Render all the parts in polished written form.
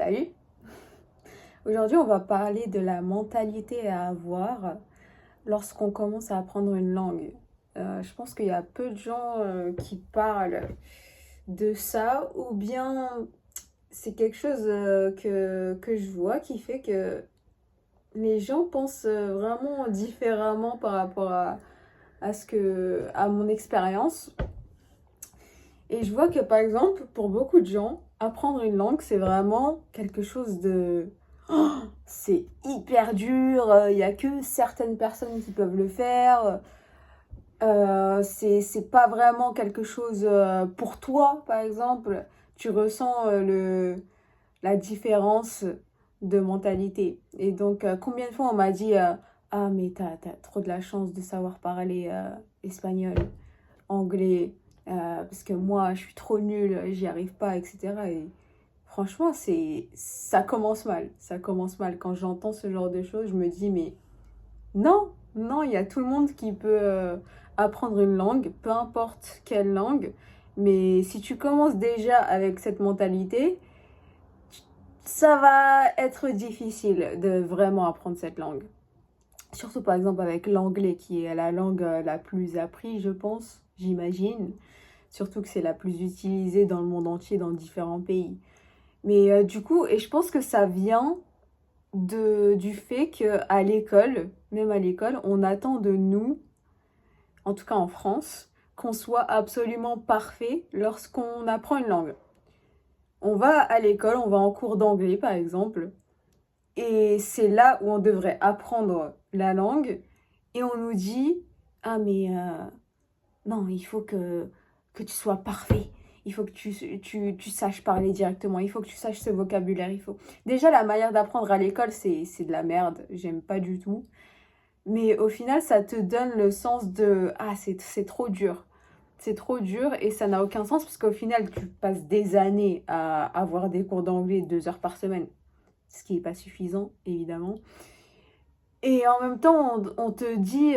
Salut! Aujourd'hui, on va parler de la mentalité à avoir lorsqu'on commence à apprendre une langue. Je pense qu'il y a peu de gens qui parlent de ça, ou bien c'est quelque chose que je vois qui fait que les gens pensent vraiment différemment par rapport à mon expérience. Et je vois que par exemple, pour beaucoup de gens, apprendre une langue, c'est vraiment quelque chose de... Oh, c'est hyper dur, il n'y a que certaines personnes qui peuvent le faire. C'est pas vraiment quelque chose pour toi, par exemple. Tu ressens la différence de mentalité. Et donc, combien de fois on m'a dit ah, mais t'as trop de la chance de savoir parler espagnol, anglais, parce que moi, je suis trop nulle, j'y arrive pas, etc. Et franchement, ça commence mal. Ça commence mal. Quand j'entends ce genre de choses, je me dis, mais non, non, il y a tout le monde qui peut apprendre une langue, peu importe quelle langue. Mais si tu commences déjà avec cette mentalité, ça va être difficile de vraiment apprendre cette langue. Surtout par exemple avec l'anglais, qui est la langue la plus apprise, je pense, j'imagine. Surtout que c'est la plus utilisée dans le monde entier, dans différents pays. Mais du coup, et je pense que ça vient du fait qu'à l'école, même à l'école, on attend de nous, en tout cas en France, qu'on soit absolument parfait lorsqu'on apprend une langue. On va à l'école, on va en cours d'anglais par exemple, et c'est là où on devrait apprendre la langue, et on nous dit, ah mais non, il faut que tu sois parfait. Il faut que tu saches parler directement. Il faut que tu saches ce vocabulaire. Il faut... Déjà, la manière d'apprendre à l'école, c'est de la merde. J'aime pas du tout. Mais au final, ça te donne le sens de... Ah, c'est trop dur. C'est trop dur et ça n'a aucun sens parce qu'au final, tu passes des années à avoir des cours d'anglais 2 heures par semaine. Ce qui n'est pas suffisant, évidemment. Et en même temps, on te dit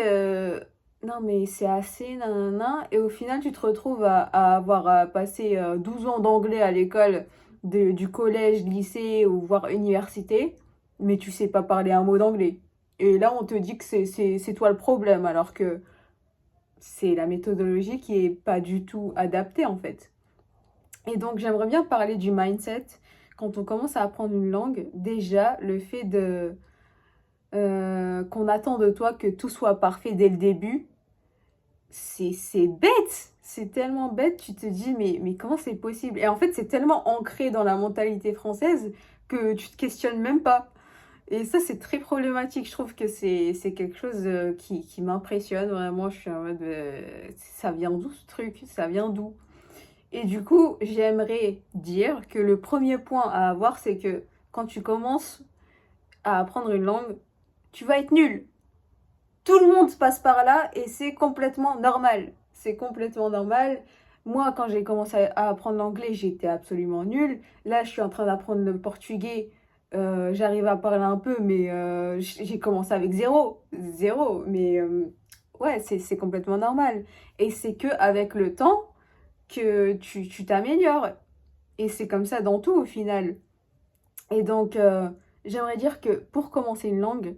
non, mais c'est assez, nanana. Et au final, tu te retrouves à avoir passé 12 ans d'anglais à l'école du collège, lycée ou voire université, mais tu sais pas parler un mot d'anglais. Et là, on te dit que c'est toi le problème, alors que c'est la méthodologie qui est pas du tout adaptée en fait. Et donc, j'aimerais bien parler du mindset. Quand on commence à apprendre une langue, déjà, le fait qu'on attend de toi que tout soit parfait dès le début, c'est bête, c'est tellement bête, tu te dis mais comment c'est possible? Et en fait c'est tellement ancré dans la mentalité française que tu te questionnes même pas. Et ça c'est très problématique, je trouve que c'est quelque chose qui m'impressionne vraiment, je suis en mode ça vient d'où ce truc? Ça vient d'où? Et du coup j'aimerais dire que le premier point à avoir c'est que quand tu commences à apprendre une langue, tu vas être nul. Tout le monde passe par là et c'est complètement normal. C'est complètement normal. Moi, quand j'ai commencé à apprendre l'anglais, j'étais absolument nulle. Là, je suis en train d'apprendre le portugais. J'arrive à parler un peu, mais j'ai commencé avec zéro. Zéro. Mais ouais, c'est complètement normal. Et c'est que avec le temps que tu t'améliores. Et c'est comme ça dans tout au final. Et donc, j'aimerais dire que pour commencer une langue,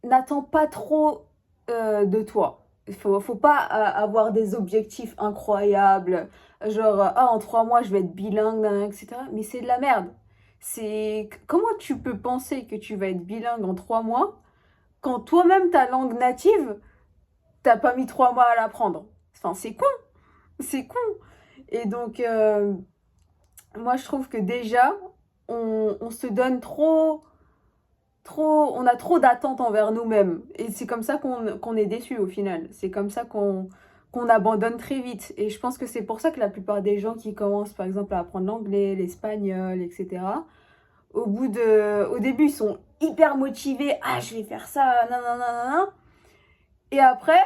n'attends pas trop de toi. Faut pas avoir des objectifs incroyables, genre ah en 3 mois je vais être bilingue, etc. Mais c'est de la merde. Comment tu peux penser que tu vas être bilingue en 3 mois quand toi-même ta langue native t'as pas mis 3 mois à l'apprendre. Enfin c'est con, c'est con. Et donc moi je trouve que déjà on se donne on a trop d'attentes envers nous-mêmes. Et c'est comme ça qu'on est déçu au final. C'est comme ça qu'on abandonne très vite. Et je pense que c'est pour ça que la plupart des gens qui commencent par exemple à apprendre l'anglais, l'espagnol, etc., au début, ils sont hyper motivés. Ah, je vais faire ça, nanana. Et après,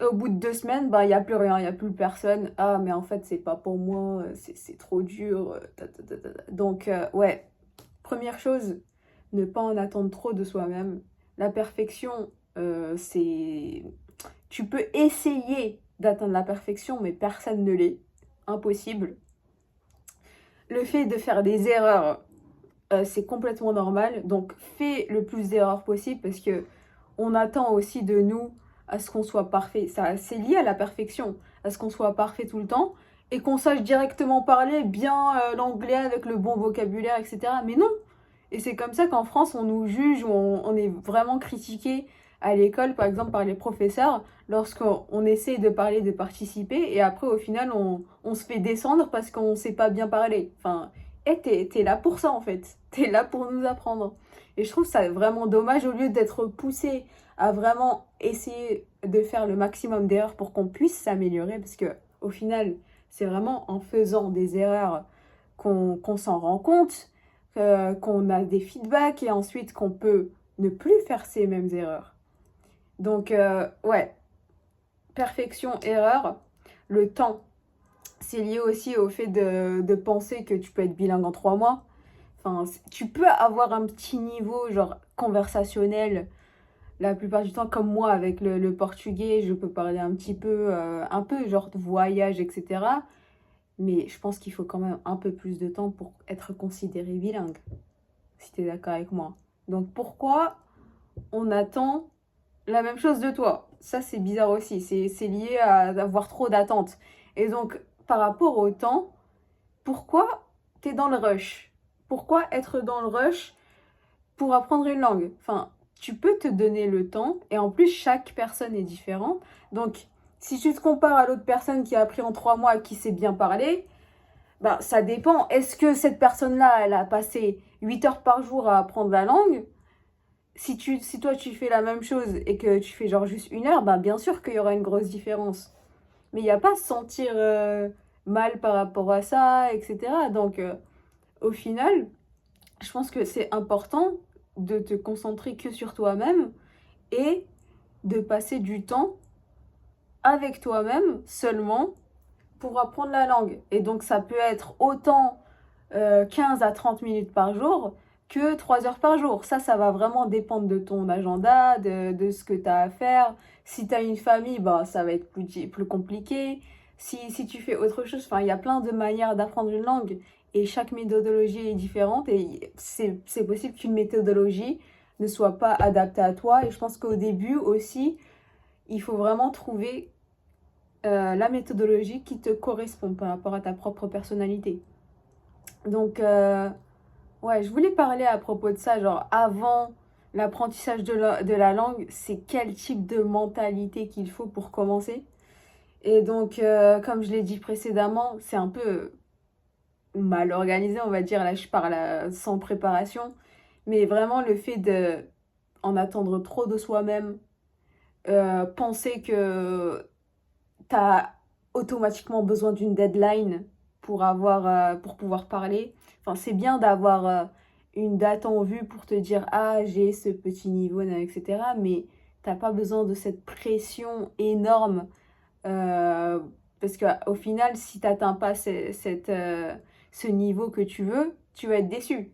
au bout de 2 semaines, bah, il n'y a plus rien, il n'y a plus personne. Ah, mais en fait, c'est pas pour moi, c'est trop dur. Donc, ouais, première chose, ne pas en attendre trop de soi-même. La perfection, c'est... Tu peux essayer d'atteindre la perfection, mais personne ne l'est. Impossible. Le fait de faire des erreurs, c'est complètement normal. Donc, fais le plus d'erreurs possible parce que on attend aussi de nous à ce qu'on soit parfait. Ça, c'est lié à la perfection, à ce qu'on soit parfait tout le temps et qu'on sache directement parler bien l'anglais avec le bon vocabulaire, etc. Mais non. Et c'est comme ça qu'en France, on nous juge ou on est vraiment critiqué à l'école, par exemple, par les professeurs, lorsqu'on essaie de parler, de participer, et après, au final, on se fait descendre parce qu'on ne sait pas bien parler. Enfin, et t'es là pour ça, en fait. T'es là pour nous apprendre. Et je trouve ça vraiment dommage, au lieu d'être poussé à vraiment essayer de faire le maximum d'erreurs pour qu'on puisse s'améliorer, parce que au final, c'est vraiment en faisant des erreurs qu'on s'en rend compte, qu'on a des feedbacks et ensuite qu'on peut ne plus faire ces mêmes erreurs. Donc, ouais, perfection, erreur, le temps. C'est lié aussi au fait de penser que tu peux être bilingue en 3 mois. Enfin, tu peux avoir un petit niveau, genre conversationnel, la plupart du temps, comme moi avec le portugais, je peux parler un peu genre de voyage, etc. Mais je pense qu'il faut quand même un peu plus de temps pour être considéré bilingue, si tu es d'accord avec moi. Donc pourquoi on attend la même chose de toi? Ça, c'est bizarre aussi. C'est lié à avoir trop d'attentes. Et donc, par rapport au temps, pourquoi tu es dans le rush? Pourquoi être dans le rush pour apprendre une langue? Enfin, tu peux te donner le temps. Et en plus, chaque personne est différente. Donc, si tu te compares à l'autre personne qui a appris en 3 mois et qui sait bien parler, bah, ça dépend. Est-ce que cette personne-là, elle a passé 8 heures par jour à apprendre la langue? Si toi tu fais la même chose et que tu fais genre juste 1 heure, bah bien sûr qu'il y aura une grosse différence. Mais il n'y a pas à se sentir mal par rapport à ça, etc. Donc au final, je pense que c'est important de te concentrer que sur toi-même et de passer du temps avec toi-même seulement pour apprendre la langue. Et donc ça peut être autant 15 à 30 minutes par jour que 3 heures par jour. Ça va vraiment dépendre de ton agenda, de ce que tu as à faire. Si tu as une famille, bah, ça va être plus compliqué. Si tu fais autre chose, enfin, il y a plein de manières d'apprendre une langue et chaque méthodologie est différente et c'est possible qu'une méthodologie ne soit pas adaptée à toi. Et je pense qu'au début aussi, il faut vraiment trouver la méthodologie qui te correspond par rapport à ta propre personnalité. Donc, ouais, je voulais parler à propos de ça, genre avant l'apprentissage de la langue, c'est quel type de mentalité qu'il faut pour commencer. Et donc, comme je l'ai dit précédemment, c'est un peu mal organisé, on va dire. Là, je parle sans préparation. Mais vraiment, le fait de en attendre trop de soi-même, penser que tu as automatiquement besoin d'une deadline pour pouvoir parler. Enfin, c'est bien d'avoir une date en vue pour te dire, ah, j'ai ce petit niveau, etc. Mais t'as pas besoin de cette pression énorme. euh, Parce qu'au final, si t'atteins pas ce niveau que tu veux, tu vas être déçu.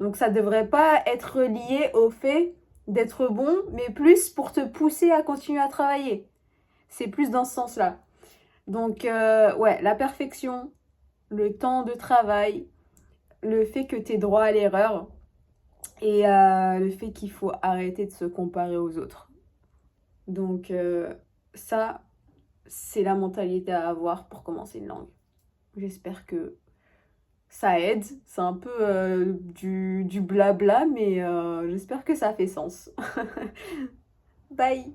Donc ça devrait pas être lié au fait d'être bon, mais plus pour te pousser à continuer à travailler. C'est plus dans ce sens-là. Donc, ouais, la perfection, le temps de travail, le fait que tu aies droit à l'erreur et le fait qu'il faut arrêter de se comparer aux autres. Donc, ça, c'est la mentalité à avoir pour commencer une langue. J'espère que ça aide. C'est un peu du blabla, mais j'espère que ça fait sens. Bye!